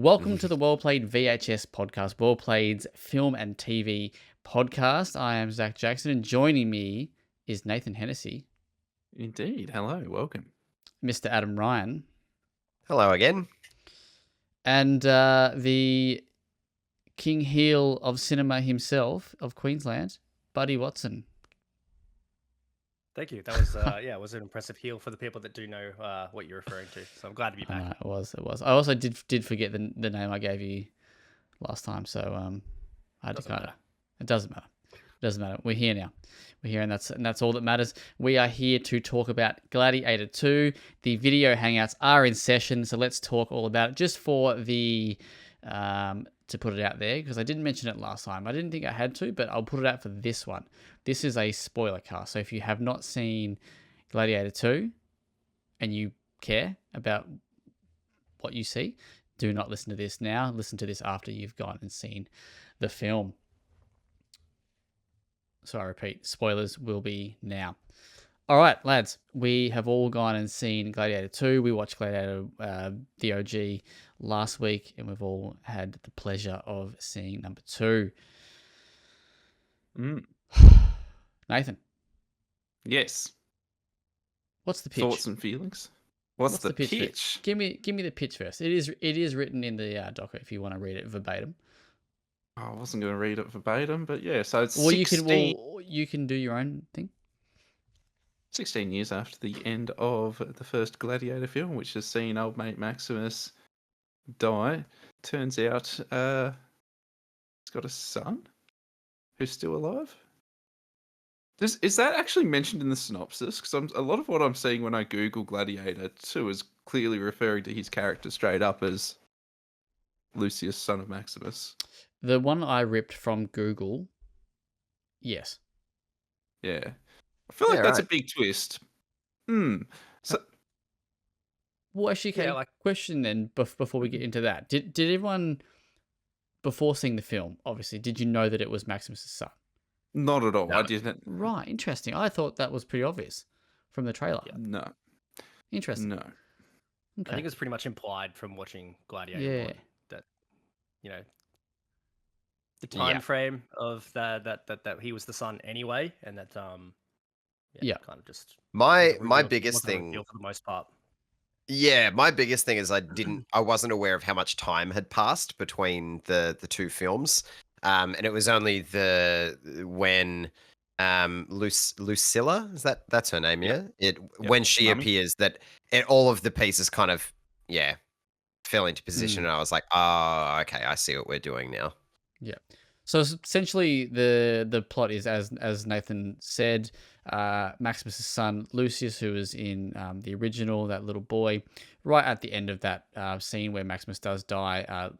Welcome to the WellPlayed VHS podcast, WellPlayed's film and TV podcast. I am Zach Jackson, and joining me is Nathan Hennessy. Indeed. Hello. Welcome. Mr. Adam Ryan. Hello again. And the King Heel of cinema himself, of Queensland, Buddy Watson. Thank you. That was it was an impressive heel for the people that do know what you're referring to. So I'm glad to be back. It was. I also did forget the name I gave you last time, so I had to kind of. It doesn't matter. It doesn't matter. We're here now. We're here, and that's all that matters. We are here to talk about Gladiator II. The video hangouts are in session, so let's talk all about it. Just for the to put it out there, because I didn't mention it last time. I didn't think I had to, but I'll put it out for this one. This is a spoiler cast, so if you have not seen Gladiator 2 and you care about what you see, do not listen to this now. Listen to this after you've gone and seen the film. So I repeat, spoilers will be now. All right, lads, we have all gone and seen Gladiator 2. We watched Gladiator, the OG, last week, and we've all had the pleasure of seeing number 2. Nathan. Yes. What's the pitch? Thoughts and feelings? What's the pitch? Give me the pitch first. It is written in the doco if you want to read it verbatim. Oh, I wasn't going to read it verbatim, but yeah. So it's Well, 16... you can do your own thing. 16 years after the end of the first Gladiator film, which has seen old mate Maximus die, turns out he's got a son who's still alive. Is that actually mentioned in the synopsis? Because a lot of what I'm seeing when I Google Gladiator 2 is clearly referring to his character straight up as Lucius, son of Maximus. The one I ripped from Google, yes. Yeah. I feel like that's a big twist. So, well, actually, okay, question then, before we get into that. Did everyone, before seeing the film, obviously, did you know that it was Maximus' son? Not at all. No. I didn't. Right, interesting. I thought that was pretty obvious from the trailer. Yeah. No. Interesting. No. Okay. I think it's pretty much implied from watching Gladiator 1 that, you know, the time frame of that he was the son anyway, and that kind of just my biggest thing for the most part. Yeah, my biggest thing is I wasn't aware of how much time had passed between the two films. And it was only when Lucilla, that's her name, yeah? When she appears that all of the pieces kind of fell into position, and I was like, oh, okay, I see what we're doing now. Yeah. So essentially the plot is as Nathan said, Maximus' son Lucius, who was in the original, that little boy, right at the end of that scene where Maximus does die,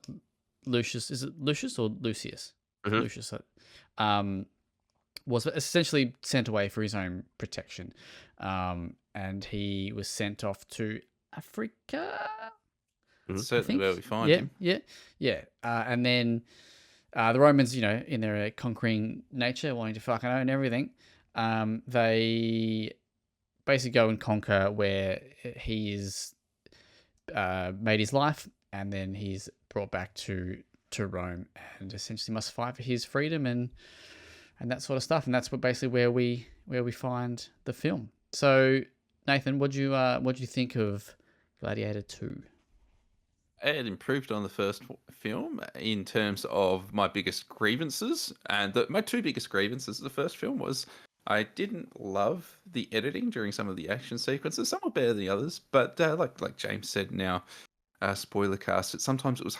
Lucius, is it Lucius or Lucius? Mm-hmm. Lucius was essentially sent away for his own protection. And he was sent off to Africa. Certainly where we find him. Yeah. And then the Romans, in their conquering nature, wanting to fucking own everything, they basically go and conquer where he is made his life, and then he's brought back to Rome and essentially must fight for his freedom and that sort of stuff. And that's basically where we find the film. So Nathan, what'd you think of Gladiator 2? It improved on the first film in terms of my biggest grievances, and my two biggest grievances of the first film was I didn't love the editing during some of the action sequences. Some were better than the others, but like James said now, Spoilercast, sometimes it was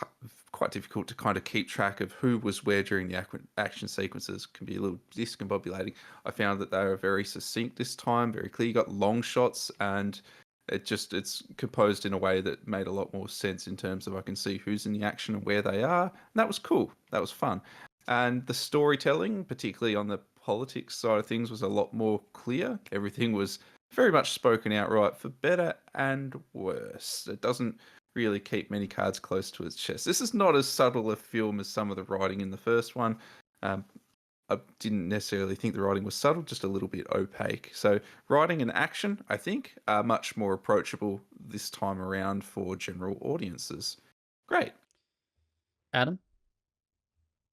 quite difficult to kind of keep track of who was where during the action sequences. Can be a little discombobulating. I found that they were very succinct this time, very clear. You got long shots, and it's composed in a way that made a lot more sense in terms of I can see who's in the action and where they are. And that was cool. That was fun. And the storytelling, particularly on the politics side of things, was a lot more clear. Everything was very much spoken outright, for better and worse. It doesn't really keep many cards close to its chest. This is not as subtle a film as some of the writing in the first one. I didn't necessarily think the writing was subtle, just a little bit opaque. So writing and action, I think, are much more approachable this time around for general audiences. Great. Adam?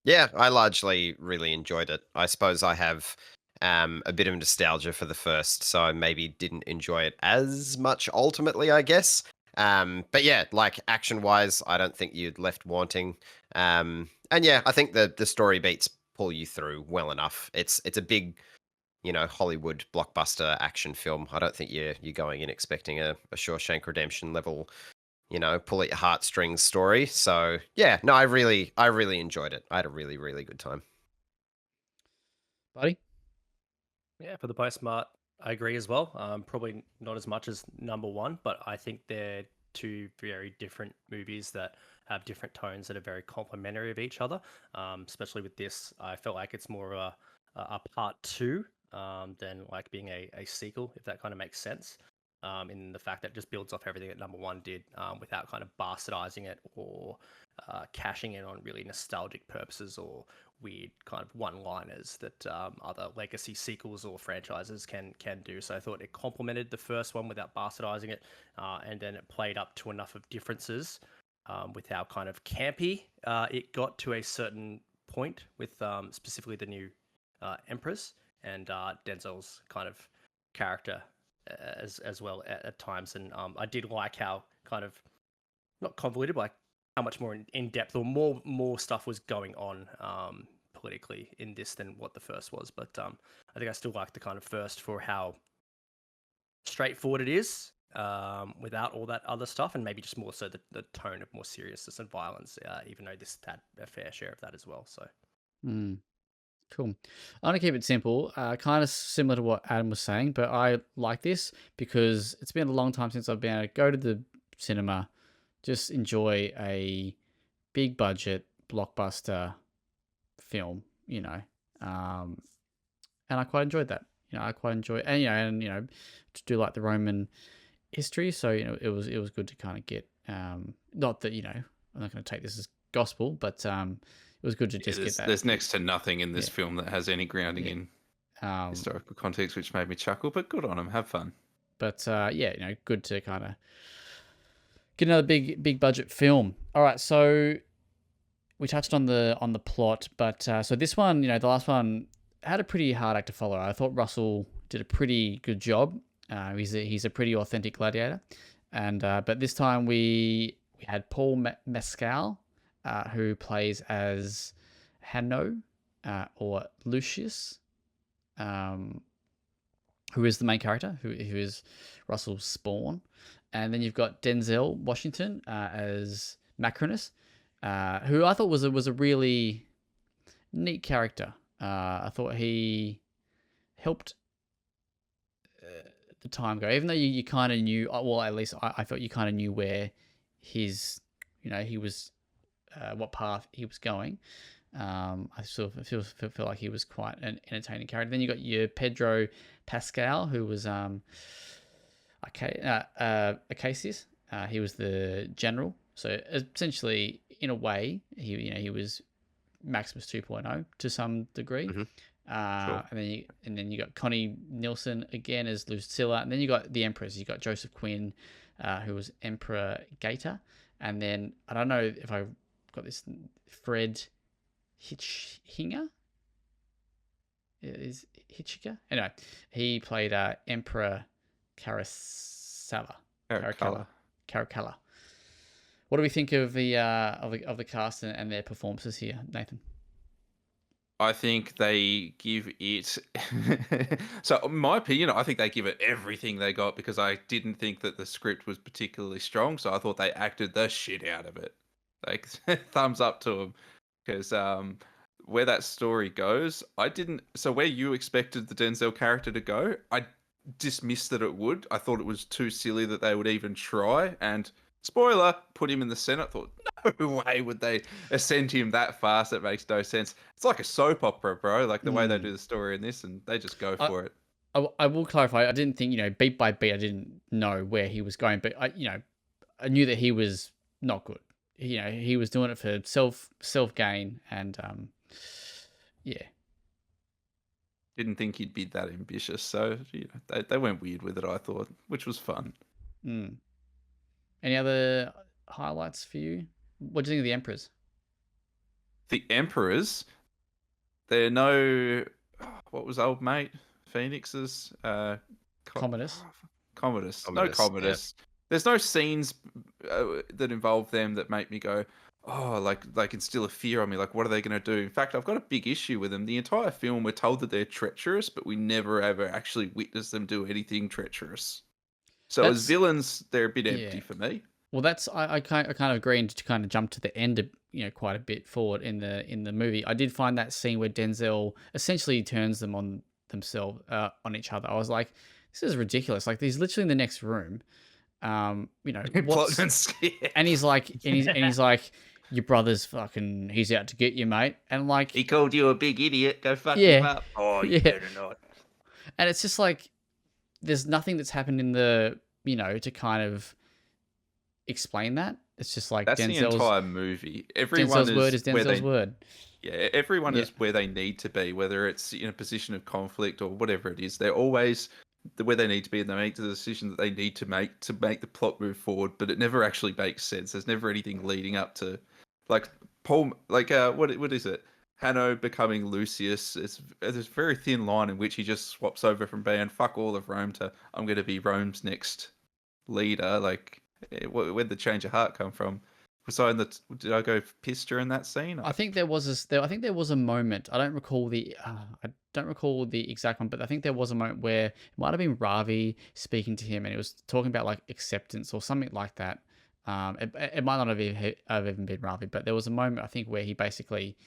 Yeah, I largely really enjoyed it. I suppose I have a bit of nostalgia for the first, so I maybe didn't enjoy it as much ultimately, I guess. But yeah, like action-wise, I don't think you'd left wanting. And yeah, I think the story beats pull you through well enough. It's a big, Hollywood blockbuster action film. I don't think you're going in expecting a Shawshank Redemption level, pull at your heartstrings story. So yeah, no, I really enjoyed it. I had a really, really good time. Buddy? Yeah, for the most part, I agree as well. Probably not as much as number one, but I think they're two very different movies that have different tones that are very complementary of each other. Especially with this, I felt like it's more of a part two than like being a sequel, if that kind of makes sense. In the fact that it just builds off everything that number one did without kind of bastardizing it or cashing in on really nostalgic purposes or weird kind of one-liners that other legacy sequels or franchises can do. So I thought it complemented the first one without bastardizing it, and then it played up to enough of differences with how kind of campy it got to a certain point with specifically the new Empress and Denzel's kind of character as well at times. And I did like how kind of not convoluted, but like how much more in depth or more stuff was going on politically in this than what the first was. But I think I still like the kind of first for how straightforward it is without all that other stuff, and maybe just more so the tone of more seriousness and violence, even though this had a fair share of that as well. So. Cool. I'm gonna keep it simple, kind of similar to what Adam was saying, but I like this because it's been a long time since I've been able to go to the cinema, just enjoy a big budget blockbuster film, and I quite enjoyed that. I quite enjoy, and to do like the Roman history, so it was good to kind of get, not that I'm not going to take this as gospel, but it was good to just get that. There's next to nothing in this film that has any grounding in historical context, which made me chuckle. But good on them, have fun. But good to kind of get another big budget film. All right, so we touched on the plot, but so this one, the last one had a pretty hard act to follow. I thought Russell did a pretty good job. He's a pretty authentic gladiator, and but this time we had Paul Mescal, who plays as Hanno or Lucius, who is the main character, who is Russell's spawn, and then you've got Denzel Washington as Macronus, who I thought was a really neat character. I thought he helped the time go, even though you kind of knew, well, at least I felt you kind of knew where his, he was, what path he was going. I sort of feel like he was quite an entertaining character. Then you got your Pedro Pascal, who was Acacius. He was the general. So essentially, in a way, he was Maximus 2.0 to some degree. Mm-hmm. Sure. And then you got Connie Nielsen again as Lucilla, and then you got the Empress. You got Joseph Quinn, who was Emperor Gaeta, and then I don't know if I got this, Fred Hitchinger. Is Hitchinger? Anyway, he played Emperor Caracalla. What do we think of the cast and their performances here, Nathan? I think they give it. So, in my opinion, I think they give it everything they got because I didn't think that the script was particularly strong. So I thought they acted the shit out of it. Like, thumbs up to them because where that story goes, I didn't. So where you expected the Denzel character to go, I dismissed that it would. I thought it was too silly that they would even try. And spoiler, put him in the Senate. Thought, no way would they ascend him that fast. That makes no sense. It's like a soap opera, bro. Like the way they do the story in this, and they just go for it. I will clarify. I didn't think, beat by beat, I didn't know where he was going, but I knew that he was not good. He was doing it for self gain, and yeah. Didn't think he'd be that ambitious, so they went weird with it. I thought, which was fun. Any other highlights for you? What do you think of the Emperors? the Emperors, they're no. What was old mate Phoenix's? Commodus. Commodus. No Commodus, yeah. Commodus. There's no scenes that involve them that make me go, oh, like they can instill a fear on me. Like, what are they going to do? In fact, I've got a big issue with them. The entire film, we're told that they're treacherous, but we never ever actually witness them do anything treacherous. So as villains, they're a bit empty for me. Well, that's I kind of agree, and to kind of jump to the end, quite a bit forward in the movie. I did find that scene where Denzel essentially turns them on themselves, on each other. I was like, this is ridiculous. Like, he's literally in the next room. What's, and he's like, your brother's fucking, he's out to get you, mate. And like, he called you a big idiot. Go fuck him up. Oh, you better not. And it's just like, there's nothing that's happened in the, to kind of explain that. It's just like that's the entire movie. Denzel's word is Denzel's word. Yeah, everyone is where they need to be, whether it's in a position of conflict or whatever it is. They're always where they need to be, and they make the decision that they need to make the plot move forward. But it never actually makes sense. There's never anything leading up to, like Paul, like what is it? Hanno becoming Lucius. There's a very thin line in which he just swaps over from being fuck all of Rome to I'm going to be Rome's next leader. Like, where'd the change of heart come from? Did I go piss during that scene? I think there was a moment. I don't recall the exact one, but I think there was a moment where it might have been Ravi speaking to him, and it was talking about like acceptance or something like that. It might not have even been Ravi, but there was a moment, I think, where he basically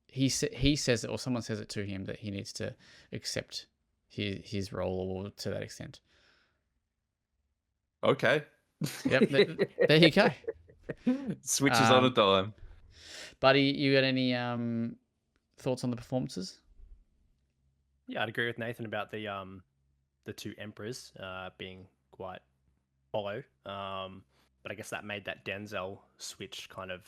he says it, or someone says it to him, that he needs to accept his role, or to that extent. Okay. Yep. There you go. Switches on a dime. Buddy, you got any thoughts on the performances? Yeah, I'd agree with Nathan about the two emperors being quite hollow. But I guess that made that Denzel switch kind of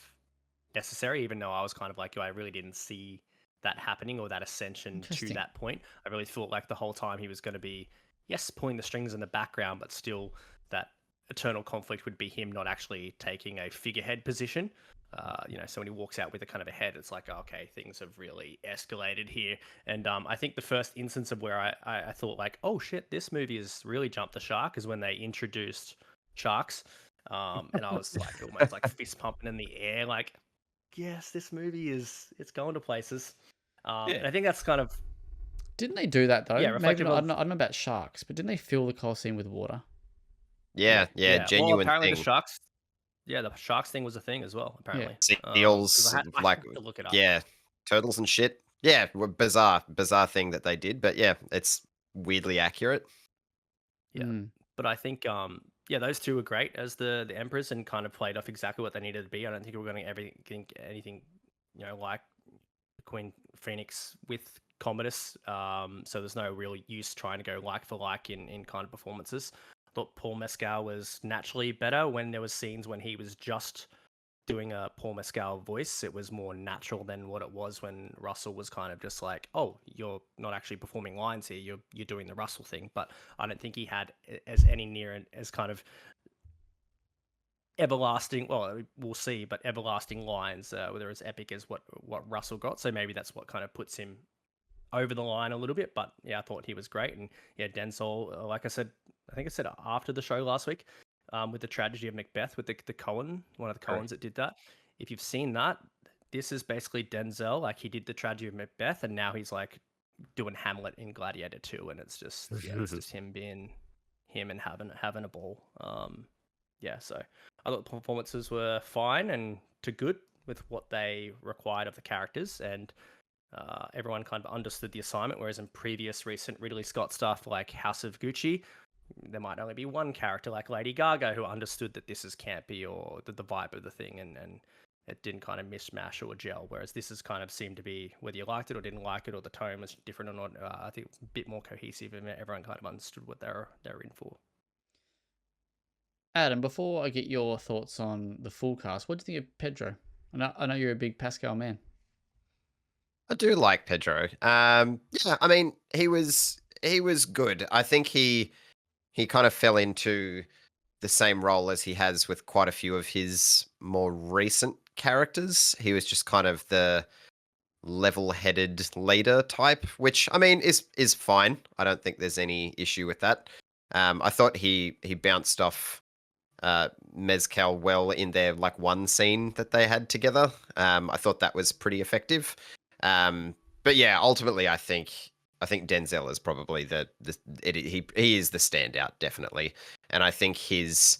necessary, even though I was kind of like, I really didn't see that happening, or that ascension to that point. I really thought like the whole time he was going to be, yes, pulling the strings in the background, but still that eternal conflict would be him not actually taking a figurehead position. So when he walks out with a kind of a head, it's like, okay, things have really escalated here. And I think the first instance of where I thought like, oh shit, this movie has really jumped the shark is when they introduced sharks. And I was like almost like fist pumping in the air, like, yes, this movie it's going to places. And I think that's kind of... Didn't they do that though? Yeah, maybe not, I don't know about sharks, but didn't they fill the Colosseum with water? Yeah, genuine well, apparently thing. The sharks thing was a thing as well, apparently. Seals, I had to look it up. Yeah, turtles and shit. Yeah, bizarre thing that they did, but yeah, it's weirdly accurate. Yeah, but I think those two were great as the emperors, and kind of played off exactly what they needed to be. I don't think we're going to anything like Queen Phoenix with Commodus. So there's no real use trying to go like for like in kind of performances. Thought Paul Mescal was naturally better when there was scenes when he was just doing a Paul Mescal voice. It was more natural than what it was when Russell was kind of just like, oh, you're not actually performing lines here, you're doing the Russell thing. But I don't think he had as kind of everlasting, well, we'll see, but everlasting lines, whether it's epic as what Russell got. So maybe that's what kind of puts him over the line a little bit. But yeah, I thought he was great. And yeah, Denzel, like I said, I think I said after the show last week, with the tragedy of Macbeth, with the Coen, one of the Coens that did that. If you've seen that, this is basically Denzel. Like, he did the tragedy of Macbeth, and now he's like doing Hamlet in Gladiator II, and it's just it's just him being him and having a ball. So I thought the performances were fine and to good with what they required of the characters, and everyone kind of understood the assignment. Whereas in previous recent Ridley Scott stuff like House of Gucci, there might only be one character like Lady Gaga who understood that this is campy, or the vibe of the thing, and it didn't kind of mishmash or gel. Whereas this has kind of seemed to be, whether you liked it or didn't like it, or the tone was different or not, I think it was a bit more cohesive, and everyone kind of understood what they were in for. Adam, before I get your thoughts on the full cast, what do you think of Pedro? I know you're a big Pascal man. I do like Pedro. I mean, he was good. I think he kind of fell into the same role as he has with quite a few of his more recent characters. He was just kind of the level-headed leader type, which I mean is fine. I don't think there's any issue with that. I thought he bounced off Mezcal well in their like one scene that they had together. I thought that was pretty effective. But yeah, ultimately, I think Denzel is probably he is the standout, definitely, and I think his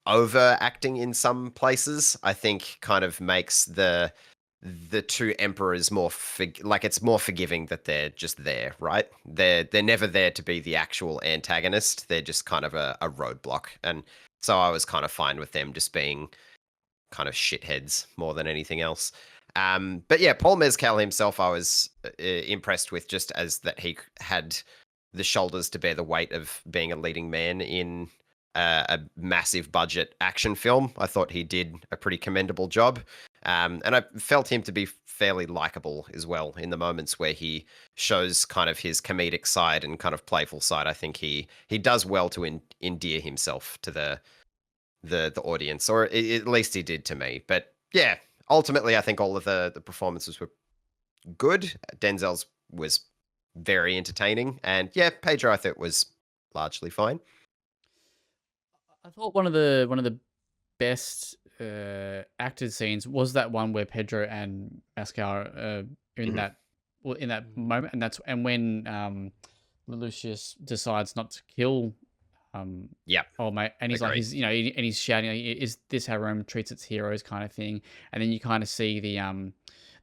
overacting in some places, I think, kind of makes the two emperors more it's more forgiving that they're just there, right? They're never there to be the actual antagonist. They're just kind of a roadblock, and so I was kind of fine with them just being kind of shitheads more than anything else. But yeah, Paul Mescal himself, I was impressed with, just as that he had the shoulders to bear the weight of being a leading man in a massive budget action film. I thought he did a pretty commendable job. And I felt him to be fairly likable as well in the moments where he shows kind of his comedic side and kind of playful side. I think he does well to endear himself to the audience, or at least he did to me. But yeah, ultimately, I think all of the performances were good. Denzel's was very entertaining, and yeah, Pedro I thought was largely fine. I thought one of the best acted scenes was that one where Pedro and Pascal are in that moment, and that's when Lucius decides not to kill oh mate, and he's like, and he's shouting, "Is this how Rome treats its heroes?" kind of thing. And then you kind of see the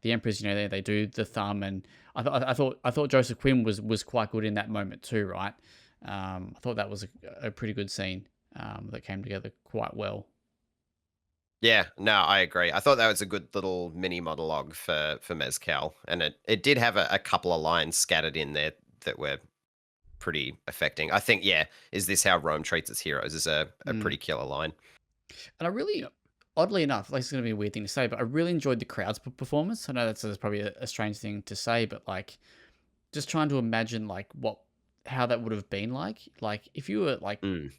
emperors, they do the thumb, and I thought Joseph Quinn was quite good in that moment too, right? I thought that was a pretty good scene that came together quite well. Yeah, no, I agree. I thought that was a good little mini monologue for Mezcal, and it did have a couple of lines scattered in there that were pretty affecting. I think, yeah, is this how Rome treats its heroes is a pretty killer line. And I really, oddly enough, like it's going to be a weird thing to say, but I really enjoyed the crowd's performance. I know that's probably a strange thing to say, but like just trying to imagine like how that would have been like if you were like, and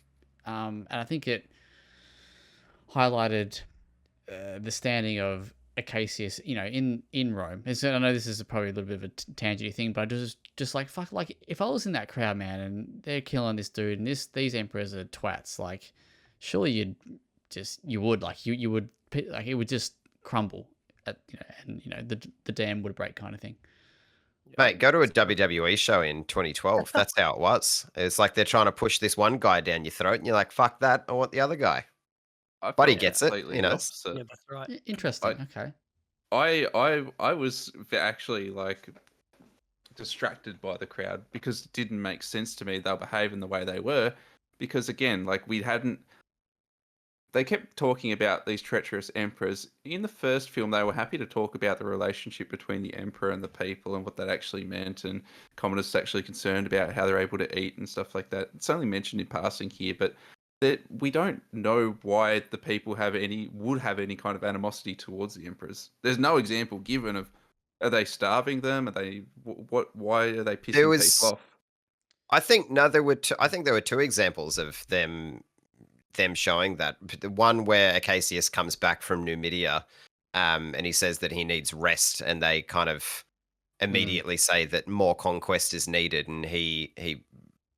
I think it highlighted the standing of Acacius, in Rome. And so I know this is probably a little bit of a tangent thing, but I just like, fuck, like if I was in that crowd, man, and they're killing this dude, and these emperors are twats, like surely you would like it would just crumble and the dam would break kind of thing. Mate, go to a WWE show in 2012. That's how it was. It's like they're trying to push this one guy down your throat, and you're like, fuck that, I want the other guy. But he gets it, Yeah, that's right. Interesting. Okay. I was actually like distracted by the crowd because it didn't make sense to me they'll behave in the way they were, because again, like they kept talking about these treacherous emperors. In the first film, they were happy to talk about the relationship between the emperor and the people and what that actually meant, and Commodus actually concerned about how they're able to eat and stuff like that. It's only mentioned in passing here, but that we don't know why the people would have any kind of animosity towards the emperors. There's no example given of, are they starving them? Are they why are they pissing people off? I think I think there were two examples of them showing that. The one where Acacius comes back from Numidia, and he says that he needs rest, and they kind of immediately say that more conquest is needed, and he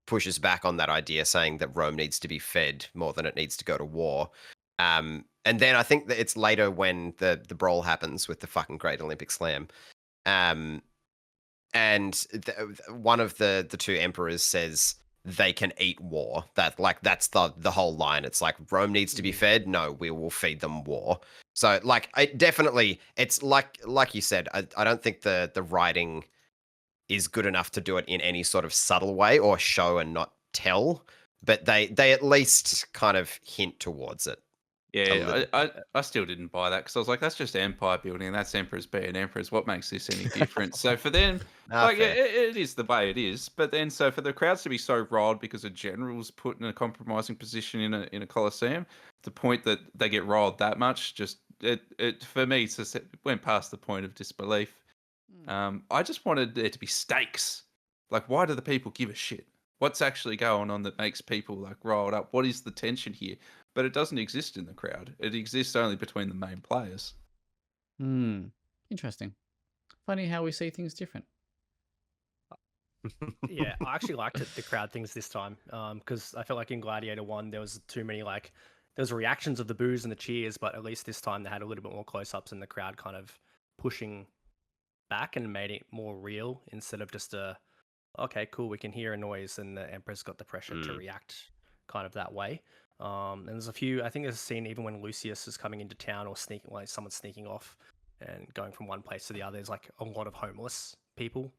pushes back on that idea, saying that Rome needs to be fed more than it needs to go to war. And then I think that it's later when the brawl happens with the fucking Great Olympic Slam. And one of the two emperors says they can eat war. That's the whole line. It's like, Rome needs to be fed. No, we will feed them war. So like, it's like you said, I don't think the writing is good enough to do it in any sort of subtle way or show and not tell, but they at least kind of hint towards it. Yeah, I still didn't buy that because I was like, that's just empire building, and that's emperors being emperors. What makes this any different? So for them, it is the way it is. But then, so for the crowds to be so riled because a general's put in a compromising position in a coliseum, the point that they get riled that much, just it for me, it went past the point of disbelief. I just wanted there to be stakes. Like, why do the people give a shit? What's actually going on that makes people like riled up? What is the tension here? But it doesn't exist in the crowd. It exists only between the main players. Interesting. Funny how we see things different. Yeah, I actually liked the crowd things this time because I felt like in Gladiator 1 there was too many there was reactions of the boos and the cheers, but at least this time they had a little bit more close-ups and the crowd kind of pushing back and made it more real instead of just okay, cool, we can hear a noise and the Emperor's got the pressure to react kind of that way. And there's I think there's a scene even when Lucius is coming into town or someone's sneaking off and going from one place to the other. There's like a lot of homeless people.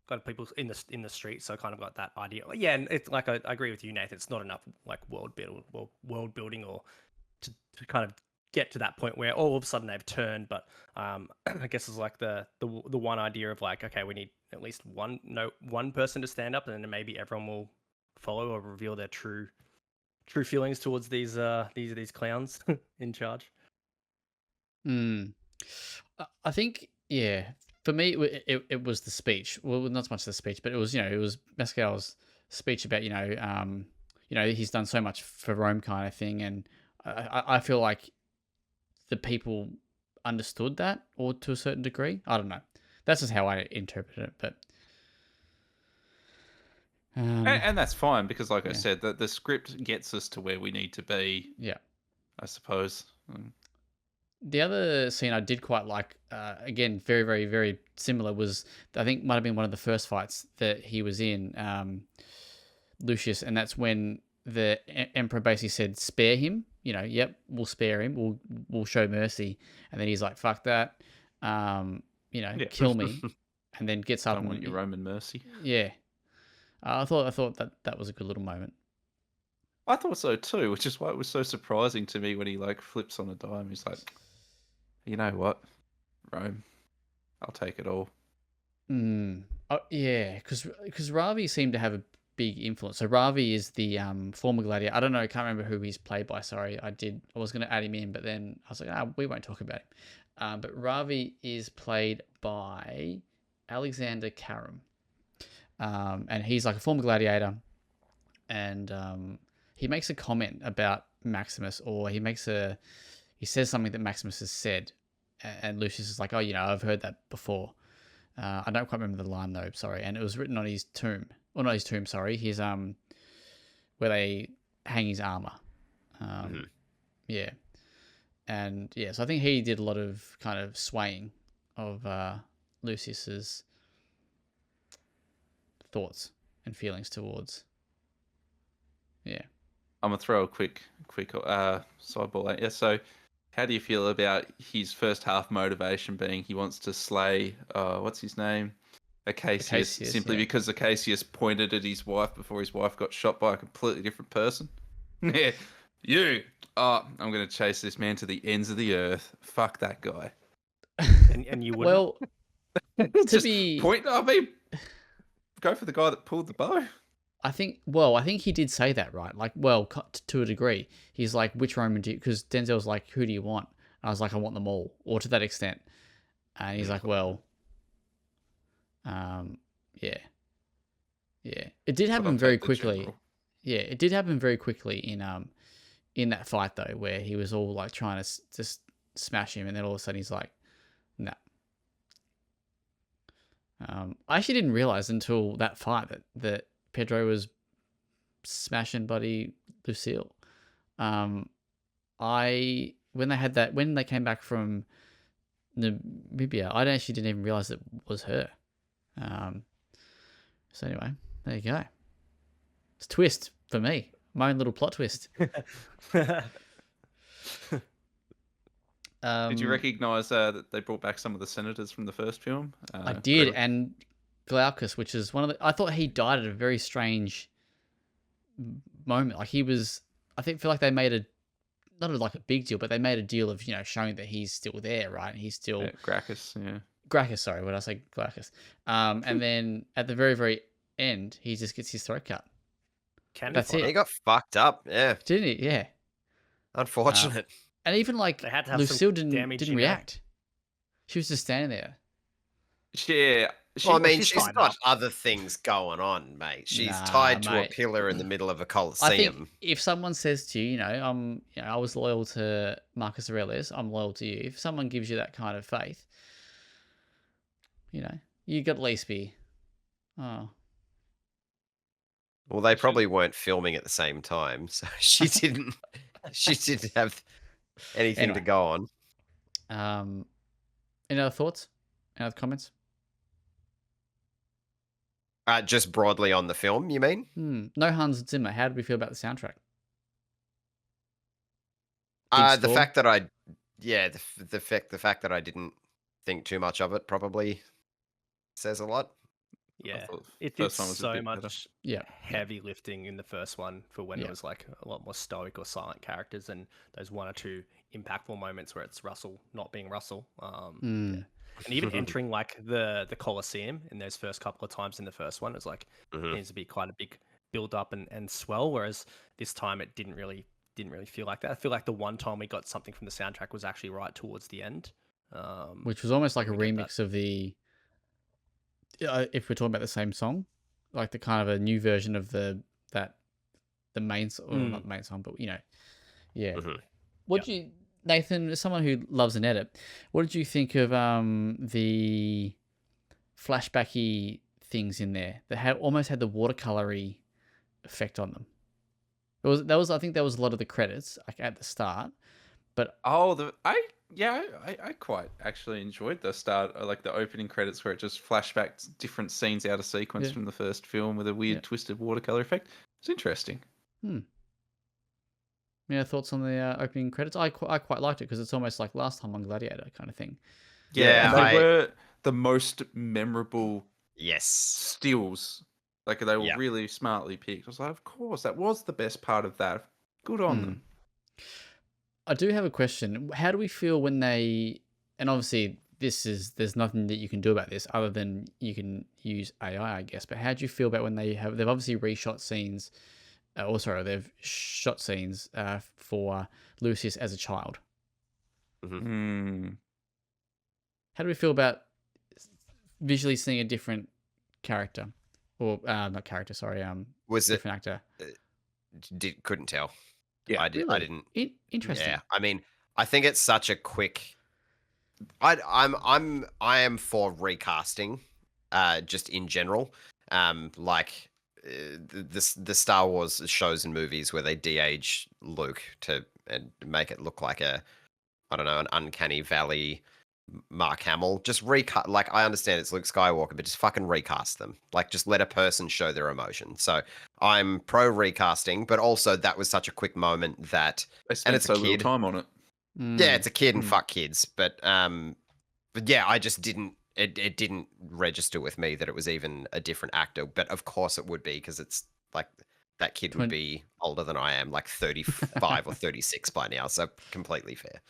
Got people in the street, so I kind of got that idea. Yeah, and it's like I agree with you, Nathan. It's not enough like world building or to kind of get to that point where all of a sudden they've turned. But I guess it's like the one idea of like, okay, we need at least one person to stand up, and then maybe everyone will follow or reveal their true feelings towards these clowns in charge. I think, yeah. For me, it was the speech. Well, not so much the speech, but it was Mescal's speech about he's done so much for Rome kind of thing, and I feel like the people understood that, or to a certain degree. I don't know. That's just how I interpret it, but and that's fine because, like I said, the script gets us to where we need to be. Yeah, I suppose. The other scene I did quite like, again, very, very, very similar, was I think might have been one of the first fights that he was in, Lucius, and that's when the Emperor basically said, "Spare him." Yep, we'll spare him. We'll show mercy, and then he's like, "Fuck that," kill me, and then gets up. Don't want your Roman mercy. Yeah, I thought that was a good little moment. I thought so too, which is why it was so surprising to me when he like flips on a dime. He's like, you know what, Rome, I'll take it all. Oh, yeah, because Ravi seemed to have a big influence. So Ravi is the former gladiator. I don't know, I can't remember who he's played by. Sorry, I was going to add him in, but then I was like, we won't talk about him. But Ravi is played by Alexander Karam, and he's like a former gladiator, and he makes a comment about Maximus, or he says something that Maximus has said, and Lucius is like, "Oh, I've heard that before." I don't quite remember the line though. Sorry, and it was written on his tomb, or not his tomb. Sorry, his where they hang his armor. Yeah, and yeah, so I think he did a lot of kind of swaying of Lucius's thoughts and feelings towards. Yeah. I'm gonna throw a quick sideball at you. So, how do you feel about his first half motivation being he wants to slay what's his name, Acacius simply because Acacius pointed at his wife before his wife got shot by a completely different person? Yeah, I'm gonna chase this man to the ends of the earth. Fuck that guy. and you wouldn't. Well, go for the guy that pulled the bow. I think he did say that, right? Like, to a degree. He's like, which Roman do you... Because Denzel's like, who do you want? And I was like, I want them all. Or to that extent. And he's like, well... yeah. Yeah. It did happen very quickly. Yeah, it did happen very quickly in that fight, though, where he was all, like, trying to just smash him, and then all of a sudden he's like, nah. I actually didn't realize until that fight that Pedro was smashing buddy Lucille. When they came back from Namibia, I actually didn't even realize it was her. So anyway, there you go. It's a twist for me. My own little plot twist. Did you recognize that they brought back some of the senators from the first film? I did, and Glaucus, which is I thought he died at a very strange moment. Like feel like they made not like a big deal, but they made a deal of, showing that he's still there, right? He's still... Gracchus, yeah. Gracchus, sorry, what did I say? Glaucus. And then at the very, very end, he just gets his throat cut. That's it. He got fucked up, yeah. Didn't he? Yeah. Unfortunate. And even like Lucille didn't react. She was just standing there. Yeah, Well, I mean, she's she's tied got up. other things going on, mate. She's Nah, tied to a mate. pillar in the middle of a I think coliseum. if someone says to you, I was loyal to Marcus Aurelius, I'm loyal to you. If someone gives you that kind of faith, you could at least be, oh, Well, they probably weren't filming at the same time, so she didn't have anything to Anyway. go on. Any other thoughts? Any other comments? Just broadly on the film, you mean? No Hans Zimmer. How did we feel about the soundtrack? The score? fact that the fact that I didn't think too much of it probably says a lot. Yeah, thought it the did first one was a so bit better. much Yeah. heavy lifting in the first one for when Yeah. it was like a lot more stoic or silent characters, and those one or two impactful moments where it's Russell not being Russell. And even entering like the Colosseum in those first couple of times in the first one, it was like it needs to be quite a big build up and swell. Whereas this time it didn't really feel like that. I feel like the one time we got something from the soundtrack was actually right towards the end, which was almost like a we get remix of the. If we're talking about the same song, like the kind of a new version of the main, or not the main song, but yeah. What do you, Nathan, as someone who loves an edit, what did you think of the flashbacky things in there that almost had the watercolory effect on them? I think that was a lot of the credits like at the start, but I quite actually enjoyed the start, like the opening credits where it just flashbacks different scenes out of sequence from the first film with a weird twisted watercolor effect. It's interesting. Thoughts on the opening credits? I quite liked it because it's almost like last time on Gladiator kind of thing. Yeah, and they were the most memorable Yes. stills. Like they were really smartly picked. I was like, of course, that was the best part of that. Good on them. I do have a question. How do we feel when they, and obviously there's nothing that you can do about this other than you can use AI, I guess, but how do you feel about when they've obviously reshot scenes, they've shot scenes for Lucius as a child? How do we feel about visually seeing a different character? Or, not character, sorry, was different actor? Couldn't tell. Yeah, I really? didn't. Interesting. Yeah, I mean, I think it's such a quick. I am for recasting, just in general. Like the Star Wars shows and movies where they de-age Luke and make it look like an uncanny valley Mark Hamill. Just recut. Like, I understand it's Luke Skywalker, but just fucking recast them. Like, just let a person show their emotion. So I'm pro recasting, but also that was such a quick moment that, and it's so little time on it. Yeah, it's a kid and fuck kids, but yeah, I just didn't. It didn't register with me that it was even a different actor. But of course it would be, because it's like that kid would be older than I am, like 35 or 36 by now. So completely fair.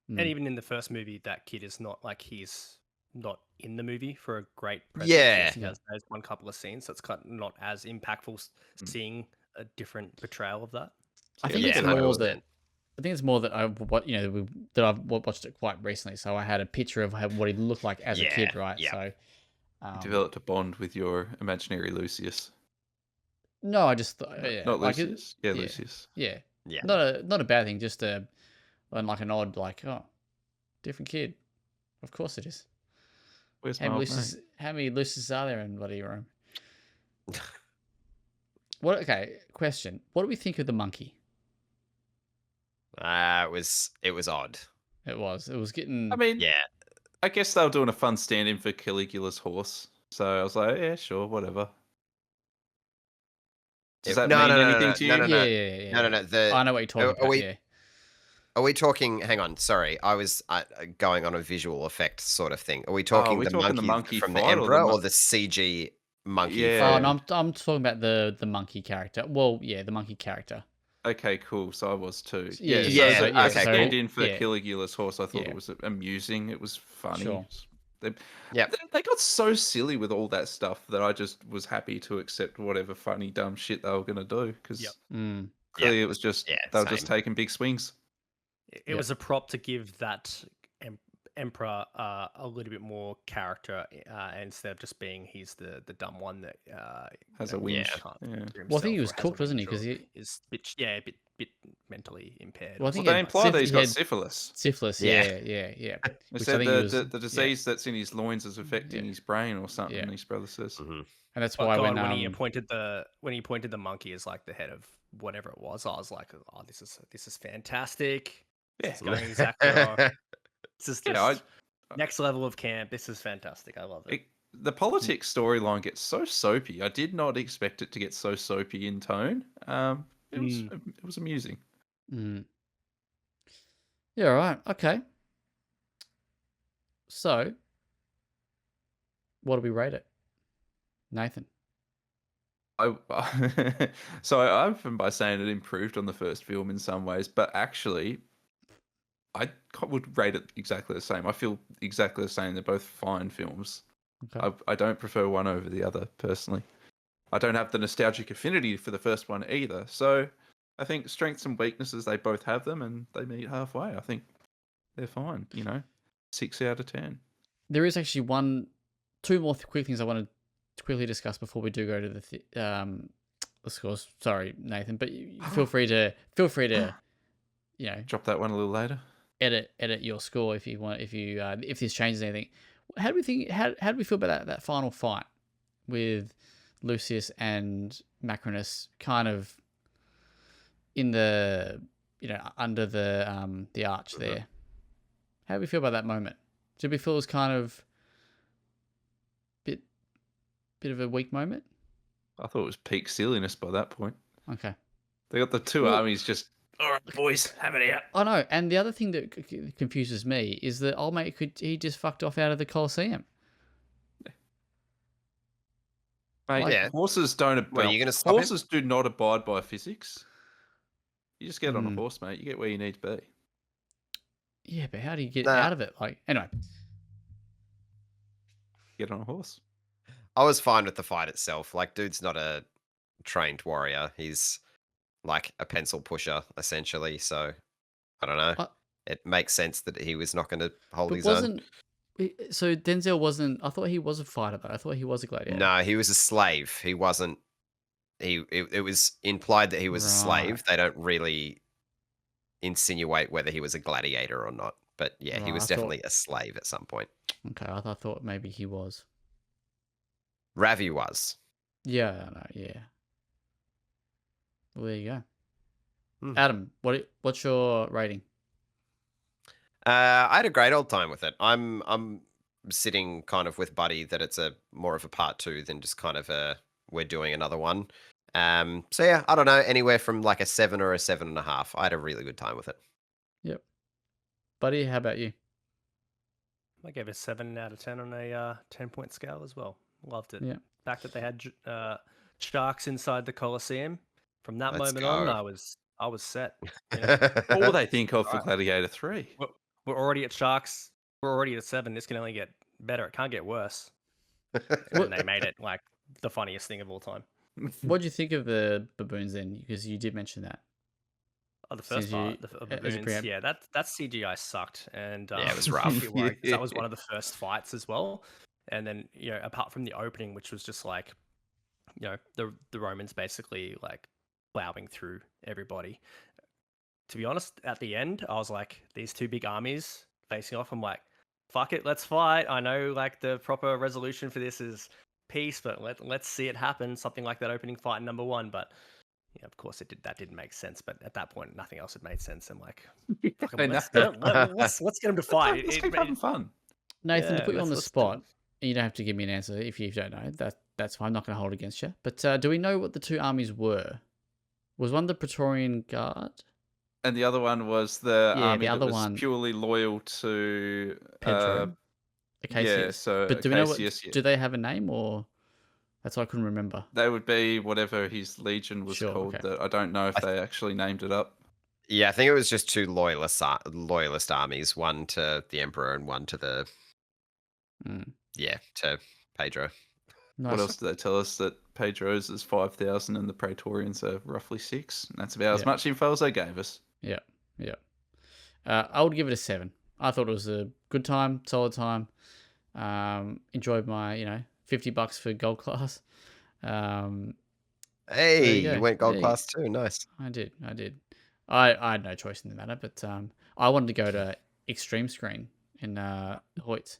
And even in the first movie, that kid is not like he's not in the movie for a great presence. Yeah. He has those one couple of scenes, so it's kind of not as impactful seeing a different portrayal of that. I think it's more that that I've watched it quite recently, so I had a picture of what he looked like as a kid, right? Yeah. So you developed a bond with your imaginary Lucius. No, I just thought, not Lucius. Lucius. Yeah. Not a bad thing. Just like an odd, like, oh, different kid. Of course it is. Where's how many Lucius are there in bloody Rome? Okay, question. What do we think of the monkey? It was odd. It was getting. I mean, yeah. I guess they were doing a fun stand-in for Caligula's horse, so I was like, yeah, sure, whatever. Does that mean anything to you? No. I know what you're talking about. Are we talking? Hang on, sorry. I was going on a visual effect sort of thing. Are we talking, the monkey from the Emperor or the CG monkey? Yeah. Oh, no, I'm talking about the monkey character. Well, yeah, the monkey character. Okay, cool. So I was too. Yeah. Stand in for Caligula's horse. I thought it was amusing. It was funny. Sure. They got so silly with all that stuff that I just was happy to accept whatever funny, dumb shit they were going to do, because clearly it was just they were just taking big swings. It was a prop to give that Emperor a little bit more character instead of just being he's the dumb one that Has a whinge. can't Yeah. for Well, I think he himself was or has a cooked, wasn't he? whinge Because or he. is a bit mentally impaired. Well, I or think Well, he they had imply that he's he got had syphilis. syphilis. Yeah. Yeah. They Which I said think he was. the Yeah. disease that's in his loins is affecting Yeah. his brain or something. Yeah. His brother says. Mhm. And that's But why God, when he appointed the monkey as like the head of whatever it was, I was like, oh, this is fantastic. Yeah. It's going exactly wrong. This is just Yeah, next level of camp. This is fantastic. I love it. the politics storyline gets so soapy. I did not expect it to get so soapy in tone. It was amusing. Mm. Yeah. All right. Okay. So, what do we rate it, Nathan? So I opened by saying it improved on the first film in some ways, but actually, I would rate it exactly the same. I feel exactly the same. They're both fine films. Okay. I don't prefer one over the other personally. I don't have the nostalgic affinity for the first one either. So I think strengths and weaknesses, they both have them and they meet halfway. I think they're fine, 6 out of 10. There is actually two more quick things I want to quickly discuss before we do go to the scores. Sorry, Nathan, but feel free to Drop that one a little later. edit your score if you want, if this changes anything. How do we think? How do we feel about that final fight with Lucius and Macrinus, kind of in the under the arch there? How do we feel about that moment? Did we feel it was kind of bit of a weak moment? I thought it was peak silliness by that point. Okay. They got the two armies just, all right, boys, have it out. I know. And the other thing that confuses me is that old mate he just fucked off out of the Colosseum. Mate, Yeah. horses don't. Well, are you gonna stop him? Horses do not abide by physics. You just get on a horse, mate. You get where you need to be. Yeah, but how do you get Nah. out of it? Like, anyway. Get on a horse. I was fine with the fight itself. Like, dude's not a trained warrior. He's like a pencil pusher, essentially. So, I don't know. It makes sense that he was not going to hold his own. So Denzel wasn't. I thought he was a fighter, though. I thought he was a gladiator. No, he was a slave. He wasn't. It was implied that he was a slave. They don't really insinuate whether he was a gladiator or not. But yeah, he was definitely a slave at some point. Okay, I thought maybe he was. Ravi was. Yeah, I know. Yeah. Well, there you go. Hmm. Adam, what's your rating? I had a great old time with it. I'm sitting kind of with Buddy that it's a more of a part 2 than just kind of we're doing another one. So yeah, I don't know, anywhere from like a 7 or a 7.5. I had a really good time with it. Yep. Buddy, how about you? I gave it a 7 out of 10 on a 10-point scale as well. Loved it. Yeah. The fact that they had sharks inside the Colosseum. From that Let's moment go. on, I was set. What will they think of for Gladiator 3? We're already at sharks. We're already at 7. This can only get better. It can't get worse. And they made it like the funniest thing of all time. What do you think of the baboons then? Because you did mention that. Oh, the first part of baboons, yeah, that CGI sucked, and yeah, it was rough. That was one of the first fights as well. And then apart from the opening, which was just like, the Romans basically like plowing through everybody. To be honest, at the end, I was like, these two big armies facing off. I'm like, fuck it, let's fight. I know like the proper resolution for this is peace, but let's see it happen. Something like that opening fight in number 1, but. Yeah, of course that didn't make sense, but at that point, nothing else had made sense. I'm like, let's get them to fight. Let's keep having fun. Nathan, to put you on the spot, you don't have to give me an answer if you don't know. That's fine. I'm not going to hold it against you. But do we know what the two armies were? Was one the Praetorian Guard? And the other one was the army the other that was one, purely loyal to Pedro. Yeah, so but do we know what? Yeah. Do they have a name or? That's what I couldn't remember. They would be whatever his legion was called. Okay. That I don't know if they actually named it up. Yeah, I think it was just two loyalist armies, one to the Emperor and one to the to Pedro. Nice. What else did they tell us? That Pedro's is 5,000 and the Praetorians are roughly 6. And that's about as much info as they gave us. Yeah. I would give it a 7. I thought it was a good time, solid time. Enjoyed my, $50 for gold class. Hey, you go. you went gold Hey. class too. Nice. I did. I had no choice in the matter, but I wanted to go to extreme screen in Hoyt,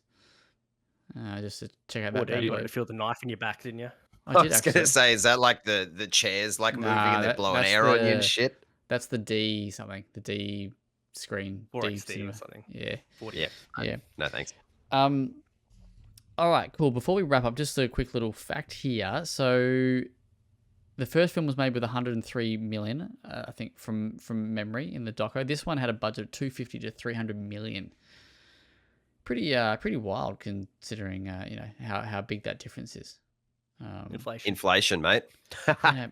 just to check out that. You wanted to feel the knife in your back, didn't you? I I did was actually. gonna say, is that like the chairs like moving and they're blowing air on you and shit? That's the D something. The D screen. 4XD or something. Yeah. 40. Yeah. No thanks. All right, cool. Before we wrap up, just a quick little fact here. So, the first film was made with 103 million, I think, from memory in the doco. This one had a budget of 250 to 300 million. Pretty wild considering how big that difference is. Inflation, mate. I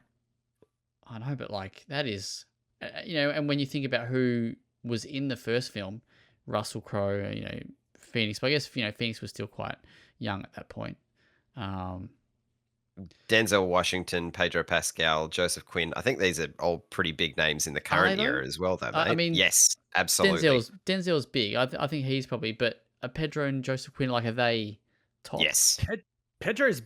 know, but like that is, and when you think about who was in the first film, Russell Crowe, Phoenix. But I guess Phoenix was still quite young at that point. Denzel Washington, Pedro Pascal, Joseph Quinn. I think these are all pretty big names in the current era as well, though, mate. I mean, yes, absolutely. Denzel's big. I think he's probably, but Pedro and Joseph Quinn, like, are they top? Yes. Pedro's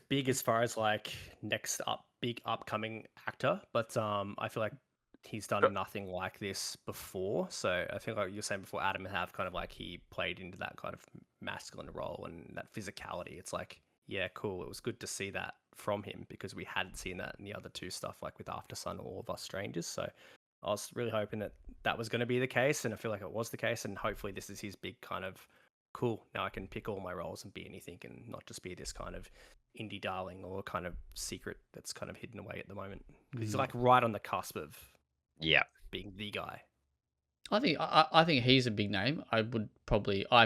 big as far as like next big upcoming actor, but I feel like he's done nothing like this before. So I think like you were saying before, Adam have kind of like he played into that kind of masculine role and that physicality. It's like, yeah, cool. It was good to see that from him because we hadn't seen that in the other two stuff, like with After Sun or All of Us Strangers. So I was really hoping that was going to be the case, and I feel like it was the case. And hopefully this is his big kind of cool. Now I can pick all my roles and be anything, and not just be this kind of indie darling or kind of secret that's kind of hidden away at the moment. He's like right on the cusp of being the guy. I think he's a big name. I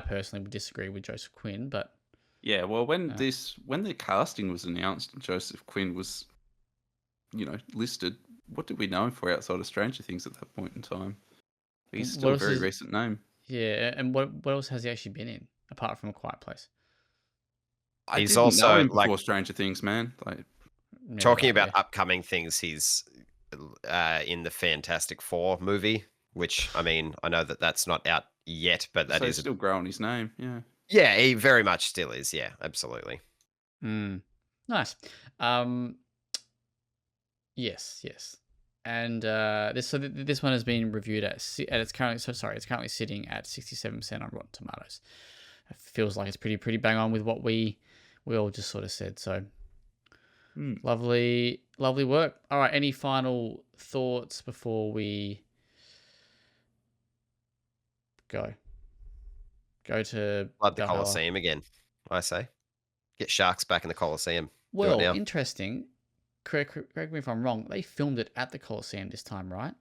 personally would disagree with Joseph Quinn, but yeah, well, when the casting was announced, Joseph Quinn was, listed. What did we know him for outside of Stranger Things at that point in time? He's still a very recent name. Yeah, and what else has he actually been in apart from A Quiet Place? He's also know him before Stranger Things, man. Like talking about upcoming things, he's in the Fantastic Four movie, which I mean, I know that's not out yet, but that is still growing his name. Yeah. Yeah, he very much still is. Yeah, absolutely. Nice. Yes. And this one has been reviewed it's currently sitting at 67% on Rotten Tomatoes. It feels like it's pretty bang on with what we all just sort of said. So lovely work. All right, any final thoughts before we go to Flood the Colosseum again? I say, get sharks back in the Colosseum. Well, interesting. Correct me if I'm wrong. They filmed it at the Colosseum this time, right?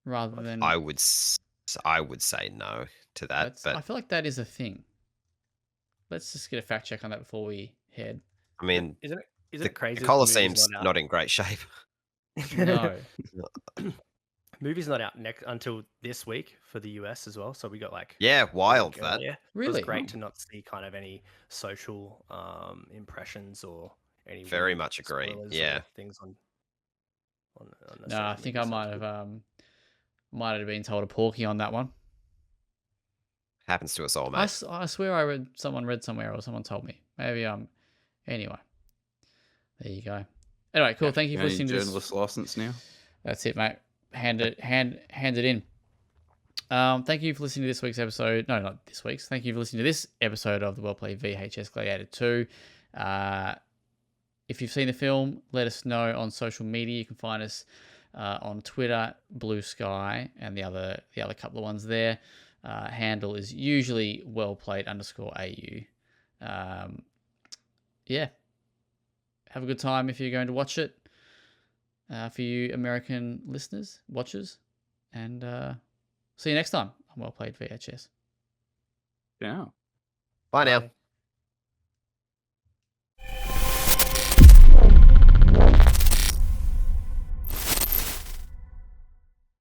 Rather than I would say no to that. But I feel like that is a thing. Let's just get a fact check on that before we head. I mean, isn't it crazy? The Colosseum's not in great shape. No. Movie's not out until this week for the US as well, so we got like wild that. Really? It was great to not see kind of any social impressions or any very much agree. Yeah, things on no, I think I might have been told a porky on that one. Happens to us all, mate. I swear someone read somewhere or someone told me. Maybe anyway. There you go. Anyway, cool. Thank you for listening to this. Journalist license now. That's it, mate. Hand it in. Thank you for listening to this week's episode. No, not this week's. Thank you for listening to this episode of the WellPlayed VHS Gladiator II. If you've seen the film, let us know on social media. You can find us on Twitter, Blue Sky, and the other couple of ones there. Handle is usually WellPlayed_AU. Yeah. Have a good time if you're going to watch it. For you American watchers. And see you next time on WellPlayed VHS. Yeah. Bye now.